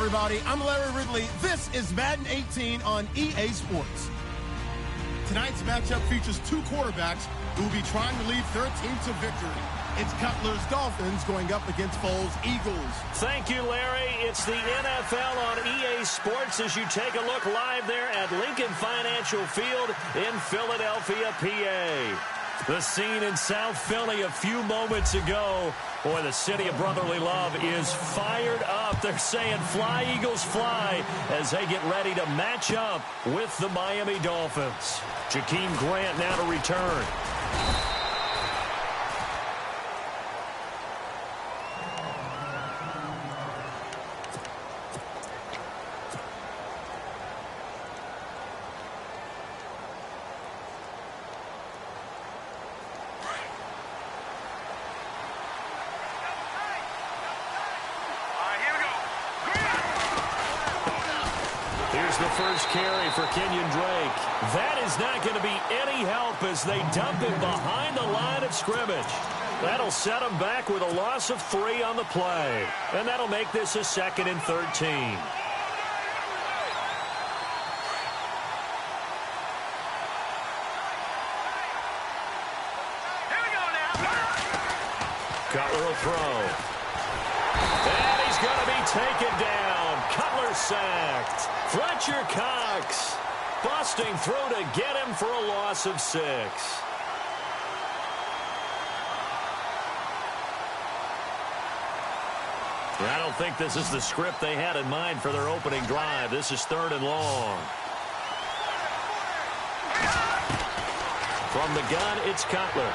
everybody. I'm Larry Ridley. This is Madden 18 on EA Sports. Tonight's matchup features two quarterbacks who will be trying to lead their team to victory. It's Cutler's Dolphins going up against Foles' Eagles. Thank you, Larry. It's the NFL on EA Sports as you take a look live there at Lincoln Financial Field in Philadelphia, PA. The scene in South Philly a few moments ago. Boy, the city of brotherly love is fired up. They're saying, fly, Eagles, fly, as they get ready to match up with the Miami Dolphins. Jakeem Grant now to return. The first carry for Kenyon Drake. That is not going to be any help as they dump it behind the line of scrimmage. That'll set them back with a loss of 3 on the play. And that'll make this a 2nd and 13. Here we go now. Cutler will throw. And he's going to be taken down. Cutler sacked. Fletcher Cox busting through to get him for a loss of 6. I don't think this is the script they had in mind for their opening drive. This is 3rd and long. From the gun, it's Cutler.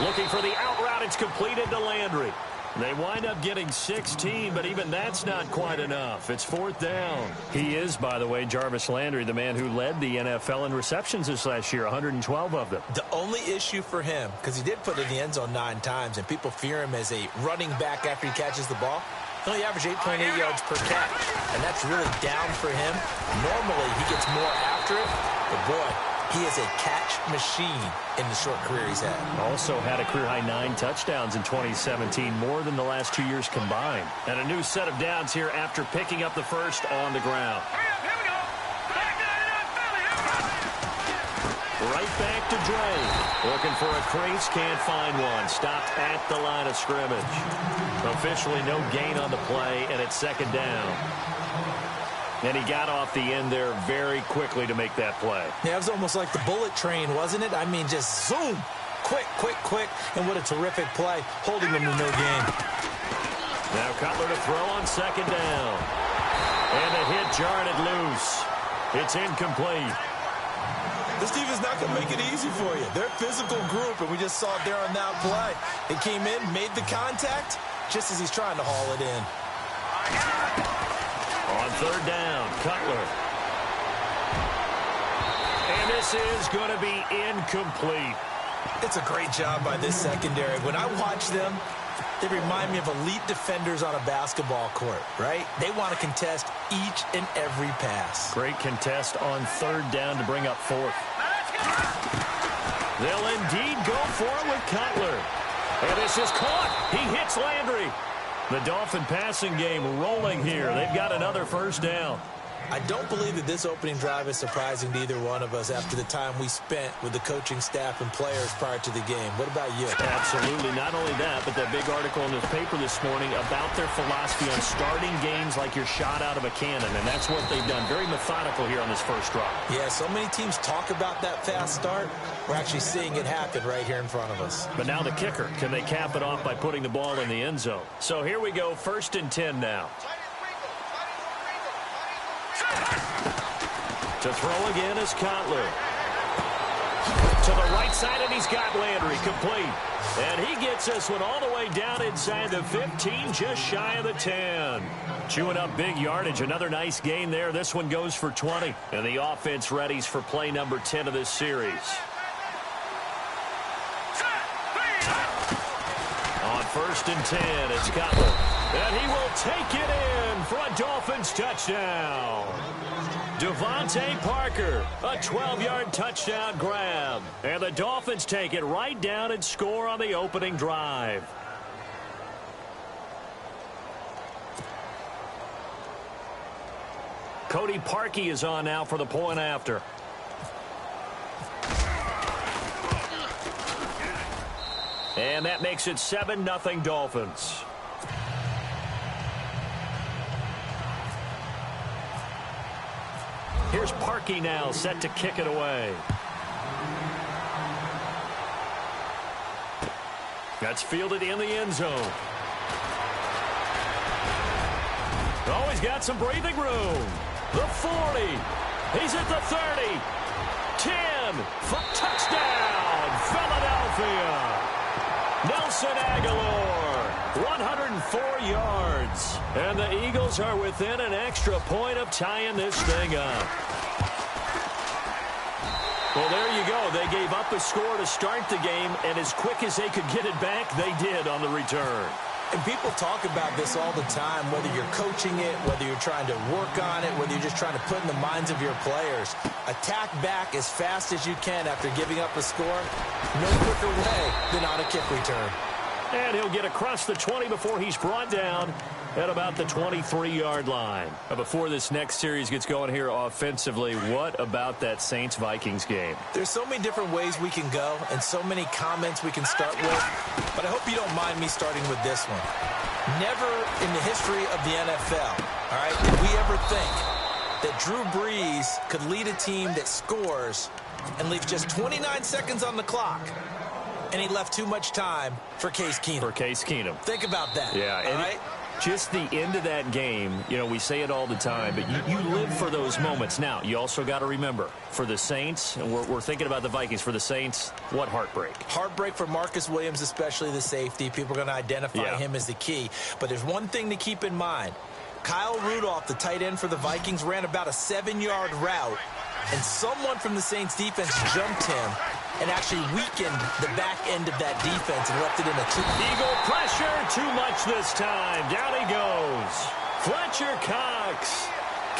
Looking for the out route. It's completed to Landry. They wind up getting 16, but even that's not quite enough. It's 4th down. He is, by the way, Jarvis Landry, the man who led the NFL in receptions this last year, 112 of them. The only issue for him, because he did put it in the end zone 9 times, and people fear him as a running back after he catches the ball, he only averaged 8.8 yards per catch, and that's really down for him. Normally, he gets more after it, but boy, he is a catch machine in the short career he's had. Also had a career-high 9 touchdowns in 2017, more than the last 2 years combined. And a new set of downs here after picking up the first on the ground. Here we go. Right back to Drake. Looking for a crease, can't find one. Stopped at the line of scrimmage. Officially no gain on the play, and it's 2nd down. And he got off the end there very quickly to make that play. Yeah, it was almost like the bullet train, wasn't it? I mean, just zoom. Quick, quick, quick. And what a terrific play, holding them to no gain. Now Cutler to throw on 2nd down. And the hit jarred it loose. It's incomplete. This defense is not going to make it easy for you. They're a physical group, and we just saw it there on that play. They came in, made the contact, just as he's trying to haul it in. On 3rd down, Cutler. And this is going to be incomplete. It's a great job by this secondary. When I watch them, they remind me of elite defenders on a basketball court, right? They want to contest each and every pass. Great contest on 3rd down to bring up 4th. They'll indeed go for it with Cutler. And this is caught. He hits Landry. The Dolphin passing game rolling here. They've got another 1st down. I don't believe that this opening drive is surprising to either one of us after the time we spent with the coaching staff and players prior to the game. What about you? Absolutely. Not only that, but that big article in the paper this morning about their philosophy on starting games like you're shot out of a cannon, and that's what they've done. Very methodical here on this first drive. Yeah, so many teams talk about that fast start. We're actually seeing it happen right here in front of us. But now the kicker. Can they cap it off by putting the ball in the end zone? So here we go, 1st and 10 now. To throw again is Cutler. To the right side, and he's got Landry complete. And he gets this one all the way down inside the 15, just shy of the 10. Chewing up big yardage. Another nice gain there. This one goes for 20. And the offense readies for play number 10 of this series. On 1st and 10, it's Cutler. And he will take it in for a Dolphins touchdown. Devontae Parker, a 12-yard touchdown grab. And the Dolphins take it right down and score on the opening drive. Cody Parkey is on now for the point after. And that makes it 7-0 Dolphins. Here's Parkey now, set to kick it away. That's fielded in the end zone. Oh, he's got some breathing room. The 40. He's at the 30. 10. Touchdown, Philadelphia. Nelson Aguilar, 104 yards. And the Eagles are within an extra point of tying this thing up. Well, there you go. They gave up a score to start the game, and as quick as they could get it back, they did on the return. And people talk about this all the time, whether you're coaching it, whether you're trying to work on it, whether you're just trying to put in the minds of your players. Attack back as fast as you can after giving up a score. No quicker way than on a kick return. And he'll get across the 20 before he's brought down at about the 23-yard line. Before this next series gets going here offensively, what about that Saints-Vikings game? There's so many different ways we can go and so many comments we can start with, but I hope you don't mind me starting with this one. Never in the history of the NFL, all right, did we ever think that Drew Brees could lead a team that scores and leaves just 29 seconds on the clock, and he left too much time for Case Keenum. For Case Keenum. Think about that, yeah, all right? Just the end of that game, you know, we say it all the time, but you live for those moments. Now, you also got to remember, for the Saints, and we're thinking about the Vikings, for the Saints, what heartbreak? Heartbreak for Marcus Williams, especially the safety. People are going to identify him as the key. But there's one thing to keep in mind. Kyle Rudolph, the tight end for the Vikings, ran about a 7-yard route, and someone from the Saints defense jumped him and actually weakened the back end of that defense and left it in a 2. Eagle pressure, too much this time. Down he goes. Fletcher Cox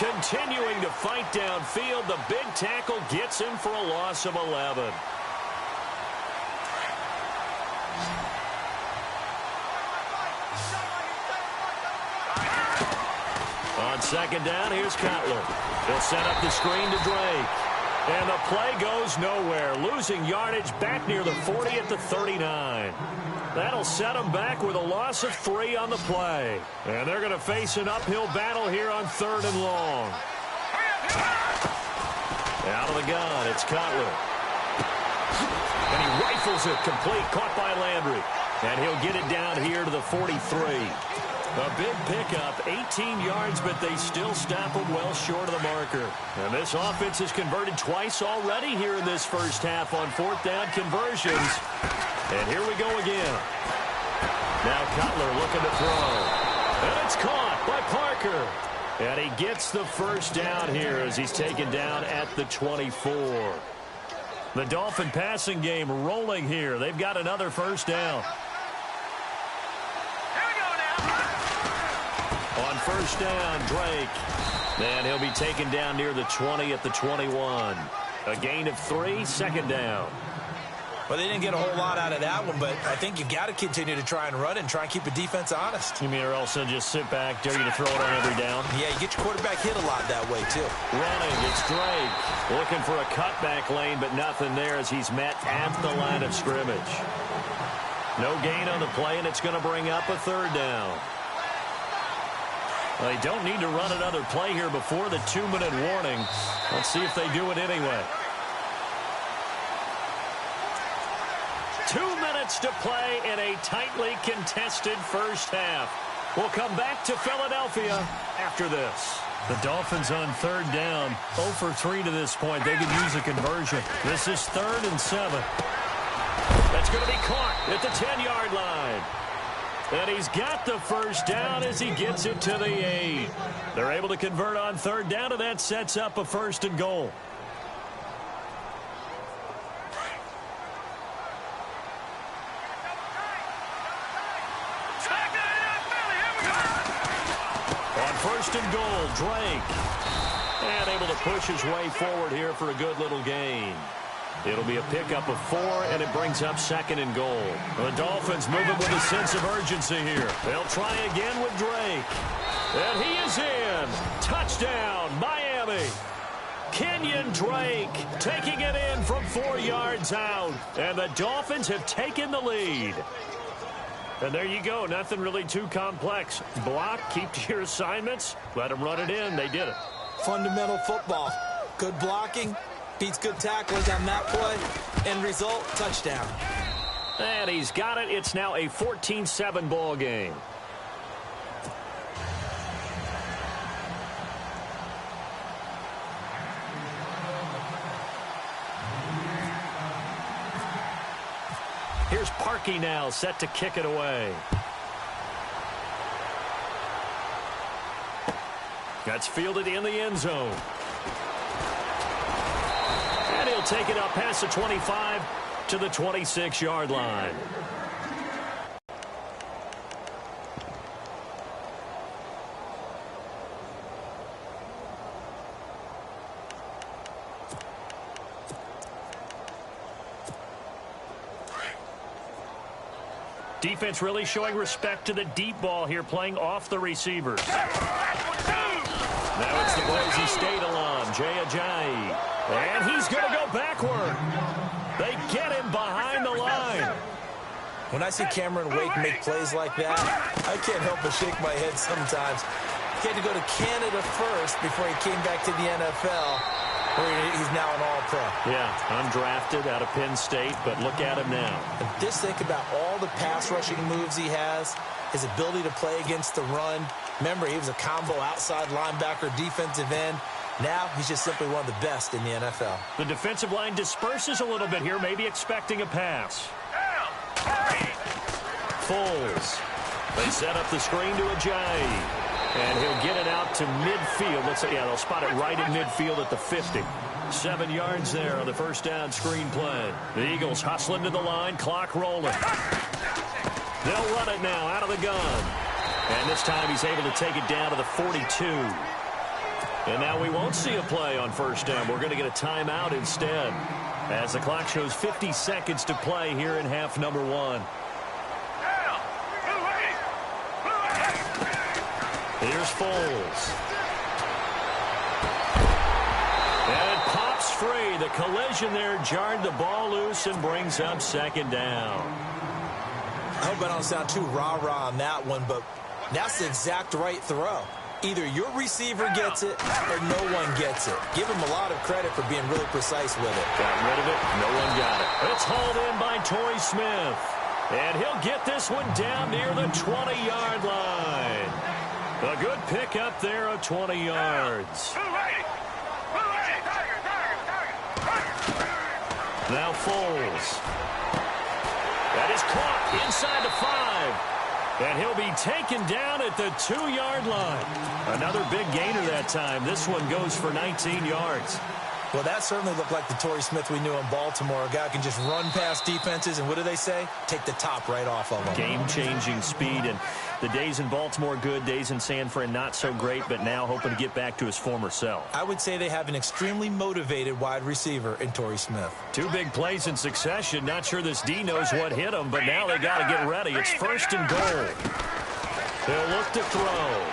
continuing to fight downfield. The big tackle gets him for a loss of 11. On second down, here's Cutler. He'll set up the screen to Drake. And the play goes nowhere. Losing yardage back near the 40 at the 39. That'll set them back with a loss of 3 on the play. And they're going to face an uphill battle here on 3rd and long. Out of the gun, it's Cutler. And he rifles it complete, caught by Landry. And he'll get it down here to the 43. A big pickup, 18 yards, but they still stop him well short of the marker. And this offense has converted twice already here in this first half on 4th down conversions. And here we go again. Now Cutler looking to throw. And it's caught by Parker. And he gets the first down here as he's taken down at the 24. The Dolphin passing game rolling here. They've got another first down. On first down, Drake. And he'll be taken down near the 20 at the 21. A gain of 3, second down. Well, they didn't get a whole lot out of that one, but I think you've got to continue to try and run it and try and keep the defense honest. You mean or else just sit back, dare you to throw it on every down? Yeah, you get your quarterback hit a lot that way, too. Running, it's Drake. Looking for a cutback lane, but nothing there as he's met at the line of scrimmage. No gain on the play, and it's going to bring up a 3rd down. They don't need to run another play here before the 2-minute warning. Let's see if they do it anyway. 2 minutes to play in a tightly contested first half. We'll come back to Philadelphia after this. The Dolphins on 3rd down, 0 for 3 to this point. They could use a conversion. This is 3rd and 7. That's going to be caught at the 10-yard line. And he's got the first down as he gets it to the 8. They're able to convert on 3rd down, and that sets up a 1st and goal. On 1st and goal, Drake. And able to push his way forward here for a good little gain. It'll be a pickup of 4, and it brings up 2nd and goal. The Dolphins moving with a sense of urgency here. They'll try again with Drake. And he is in. Touchdown, Miami. Miami. Kenyon Drake taking it in from 4 yards out. And the Dolphins have taken the lead. And there you go. Nothing really too complex. Block, keep to your assignments, let them run it in. They did it. Fundamental football. Good blocking, beats good tackling on that play. End result, touchdown. And he's got it. It's now a 14-7 ball game. Here's Parkey now, set to kick it away. That's fielded in the end zone. And he'll take it up past the 25 to the 26-yard line. Defense really showing respect to the deep ball here, playing off the receivers. Now it's the Boise State alum, jaycazzz. And he's going to go backward. They get him behind the line. When I see Cameron Wake make plays like that, I can't help but shake my head sometimes. He had to go to Canada first before he came back to the NFL. He's now an all-pro. Yeah, undrafted out of Penn State, but look at him now. And just think about all the pass-rushing moves he has, his ability to play against the run. Remember, he was a combo outside linebacker, defensive end. Now he's just simply one of the best in the NFL. The defensive line disperses a little bit here, maybe expecting a pass. Foles. They set up the screen to Ajayi. And he'll get it out to midfield. Let's say, yeah, they'll spot it right in midfield at the 50. 7 yards there on the first down screen play. The Eagles hustling to the line, clock rolling. They'll run it now out of the gun. And this time he's able to take it down to the 42. And now we won't see a play on first down. We're going to get a timeout instead, as the clock shows 50 seconds to play here in half number 1. Here's Foles. And it pops free. The collision there jarred the ball loose and brings up second down. I hope I don't sound too rah-rah on that one, but that's the exact right throw. Either your receiver gets it or no one gets it. Give him a lot of credit for being really precise with it. Got rid of it. No one got it. It's hauled in by Torrey Smith. And he'll get this one down near the 20-yard line. A good pickup there of 20 yards. Now Foles. That is caught inside the 5. And he'll be taken down at the 2-yard line. Another big gainer that time. This one goes for 19 yards. Well, that certainly looked like the Torrey Smith we knew in Baltimore. A guy can just run past defenses, and what do they say? Take the top right off of them. Game-changing speed, and the days in Baltimore good, days in San Fran not so great, but now hoping to get back to his former self. I would say they have an extremely motivated wide receiver in Torrey Smith. 2 big plays in succession. Not sure this D knows what hit him, but now they got to get ready. It's first and goal. They'll look to throw.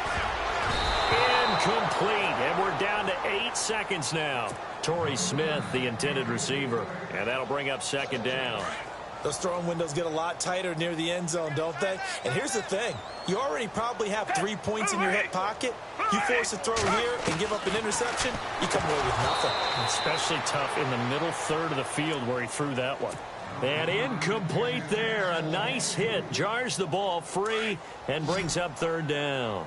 Incomplete, and we're down to 8 seconds now. Torrey Smith, the intended receiver, and that'll bring up second down. Those throwing windows get a lot tighter near the end zone, don't they? And here's the thing. You already probably have 3 points in your hip pocket. You force a throw here and give up an interception, you come away with nothing. Especially tough in the middle third of the field where he threw that one. And incomplete there. A nice hit. Jars the ball free and brings up third down.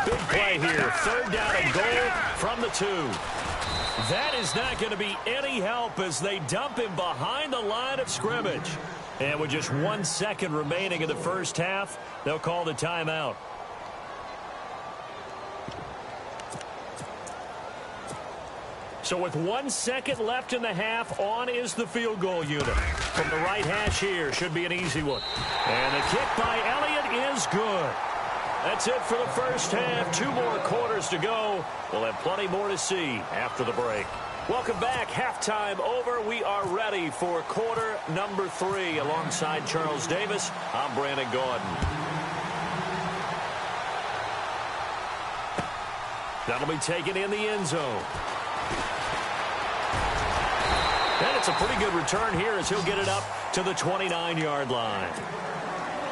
Big play here. Third down and goal from the 2. That is not going to be any help as they dump him behind the line of scrimmage. And with just 1 second remaining in the first half, they'll call the timeout. So with 1 second left in the half, on is the field goal unit. From the right hash here, should be an easy one. And the kick by Elliott is good. That's it for the first half. 2 more quarters to go. We'll have plenty more to see after the break. Welcome back. Halftime over. We are ready for quarter number 3. Alongside Charles Davis, I'm Brandon Gaudin. That'll be taken in the end zone. And it's a pretty good return here as he'll get it up to the 29-yard line.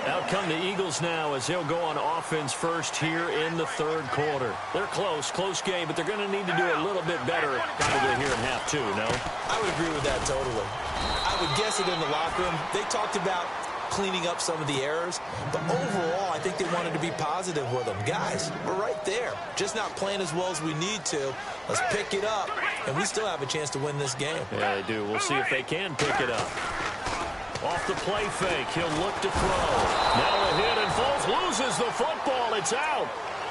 Out come the Eagles now as they'll go on offense first here in the third quarter. They're close game, but they're going to need to do a little bit better probably here in half two, no? I would agree with that totally. I would guess it in the locker room. They talked about cleaning up some of the errors, but overall, I think they wanted to be positive with them. Guys, we're right there. Just not playing as well as we need to. Let's pick it up, and we still have a chance to win this game. Yeah, they do. We'll see if they can pick it up. Off the play fake, he'll look to throw. Now a hit, and Foles loses the football. It's out.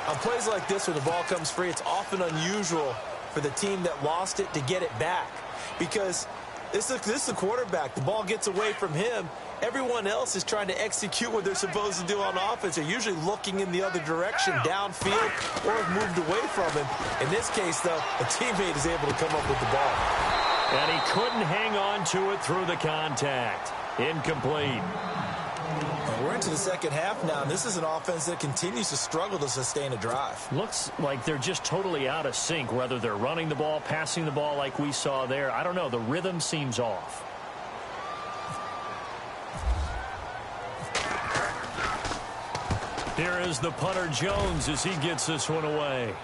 On plays like this, when the ball comes free, it's often unusual for the team that lost it to get it back, because this is the quarterback. The ball gets away from him. Everyone else is trying to execute what they're supposed to do on offense. They're usually looking in the other direction, downfield, or have moved away from him. In this case, though, a teammate is able to come up with the ball. And he couldn't hang on to it through the contact. Incomplete. We're into the second half now, and this is an offense that continues to struggle to sustain a drive. Looks like they're just totally out of sync, whether they're running the ball, passing the ball like we saw there. I don't know. The rhythm seems off. Here is the punter Jones as he gets this one away.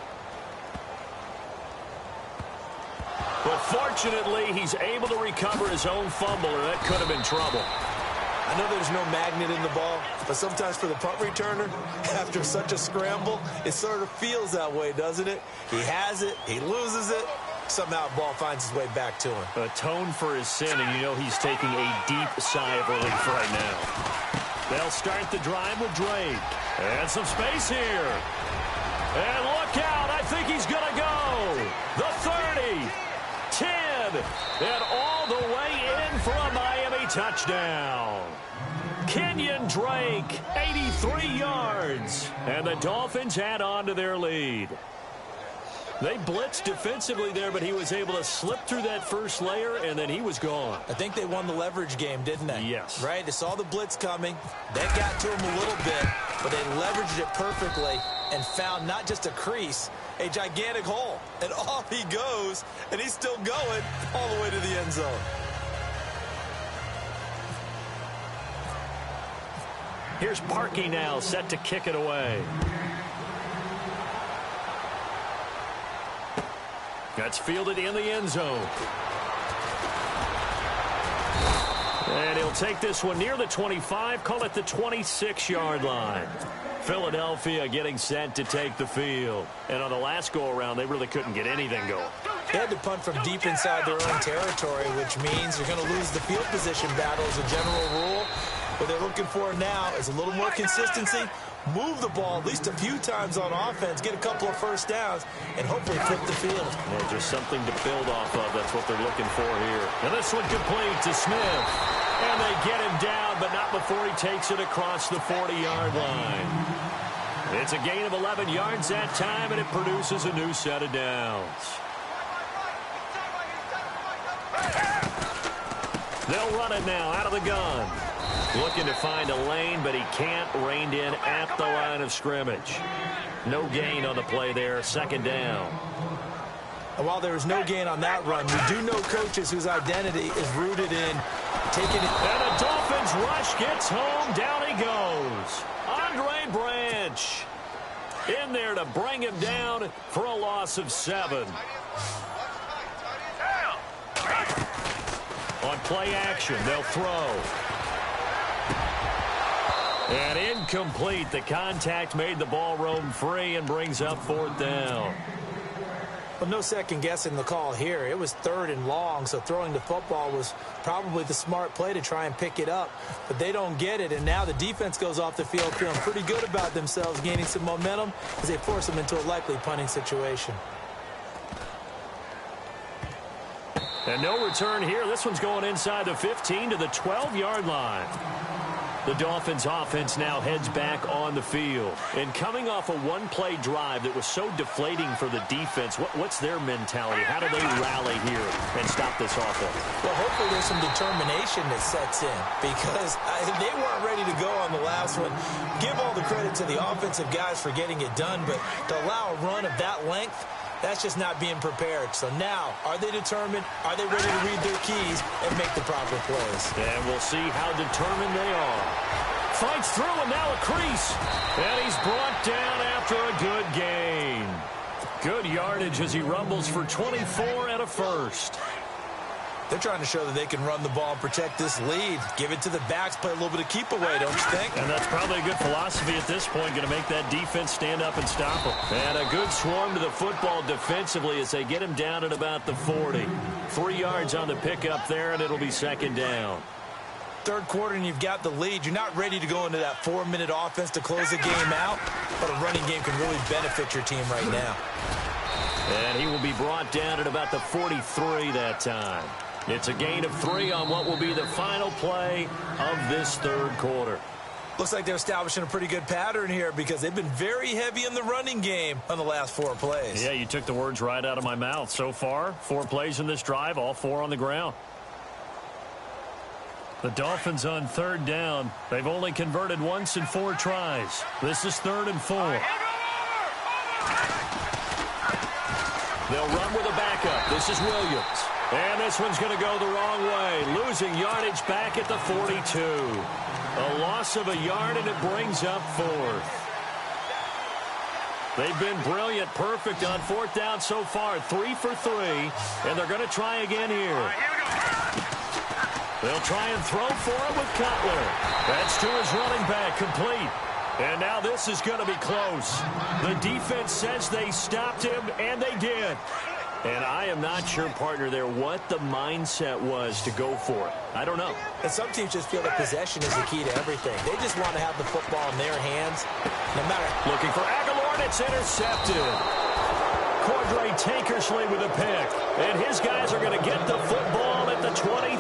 But fortunately, he's able to recover his own fumble, or that could have been trouble. I know there's no magnet in the ball, but sometimes for the punt returner, after such a scramble, it sort of feels that way, doesn't it? He has it, he loses it, somehow the ball finds its way back to him. Atone for his sin, and you know he's taking a deep sigh of relief right now. They'll start the drive with Drake. And some space here. And look out, I think he's going to go. The 30, 10, and all the way in for a Miami touchdown. Kenyon Drake, 83 yards. And the Dolphins add on to their lead. They blitzed defensively there, but he was able to slip through that first layer, and then he was gone. I think they won the leverage game, didn't they? Yes. Right? They saw the blitz coming. That got to him a little bit, but they leveraged it perfectly and found not just a crease, a gigantic hole. And off he goes, and he's still going all the way to the end zone. Here's Parkey now, set to kick it away. That's fielded in the end zone. And he'll take this one near the 25, call it the 26-yard line. Philadelphia getting set to take the field. And on the last go-around, they really couldn't get anything going. They had to punt from deep inside their own territory, which means they're going to lose the field position battle as a general rule. What they're looking for now is a little more consistency, move the ball at least a few times on offense, get a couple of first downs, and hopefully flip the field. Yeah, just something to build off of. That's what they're looking for here. And this one complete to Smith. And they get him down, but not before he takes it across the 40-yard line. It's a gain of 11 yards that time, and it produces a new set of downs. They'll run it now out of the gun. Looking to find a lane, but he can't. Reined in at the line of scrimmage. No gain on the play there. Second down. And while there is no gain on that run, we do know coaches whose identity is rooted in taking it. And the Dolphins rush gets home. Down he goes. Andre Branch in there to bring him down for a loss of 7. On play action, they'll throw. And incomplete. The contact made the ball roam free and brings up 4th down. Well, no second guessing the call here. It was 3rd and long, so throwing the football was probably the smart play to try and pick it up. But they don't get it, and now the defense goes off the field feeling pretty good about themselves, gaining some momentum as they force them into a likely punting situation. And no return here. This one's going inside the 15 to the 12-yard line. The Dolphins offense now heads back on the field. And coming off a one-play drive that was so deflating for the defense, what's their mentality? How do they rally here and stop this offense? Well, hopefully there's some determination that sets in, because they weren't ready to go on the last one. Give all the credit to the offensive guys for getting it done, but to allow a run of that length, That's just not being prepared. So now, are they determined? Are they ready to read their keys and make the proper plays? And we'll see how determined they are. Fights through, and now a crease. And he's brought down after a good gain. Good yardage as he rumbles for 24 and a first. They're trying to show that they can run the ball and protect this lead. Give it to the backs, play a little bit of keep away, don't you think? And that's probably a good philosophy at this point, going to make that defense stand up and stop them. And a good swarm to the football defensively as they get him down at about the 40. 3 yards on the pickup there, and it'll be second down. Third quarter, and you've got the lead. You're not ready to go into that 4-minute offense to close the game out, but a running game can really benefit your team right now. And he will be brought down at about the 43 that time. It's a gain of 3 on what will be the final play of this third quarter. Looks like they're establishing a pretty good pattern here because they've been very heavy in the running game on the last 4 plays. Yeah, you took the words right out of my mouth. So far, 4 plays in this drive, all 4 on the ground. The Dolphins on third down. They've only converted once in 4 tries. This is 3rd and 4. They'll run with a backup. This is Williams. And this one's going to go the wrong way. Losing yardage back at the 42. A loss of a yard, and it brings up 4th. They've been brilliant, perfect on 4th down so far. 3 for 3, and they're going to try again here. They'll try and throw for him with Cutler. That's to his running back, complete. And now this is going to be close. The defense says they stopped him, and they did. And I am not sure, partner, there what the mindset was to go for it. I don't know. And some teams just feel that possession is the key to everything. They just want to have the football in their hands, no matter. Looking for Aguilar, and it's intercepted. Cordray Tankersley with a pick. And his guys are going to get the football at the 20.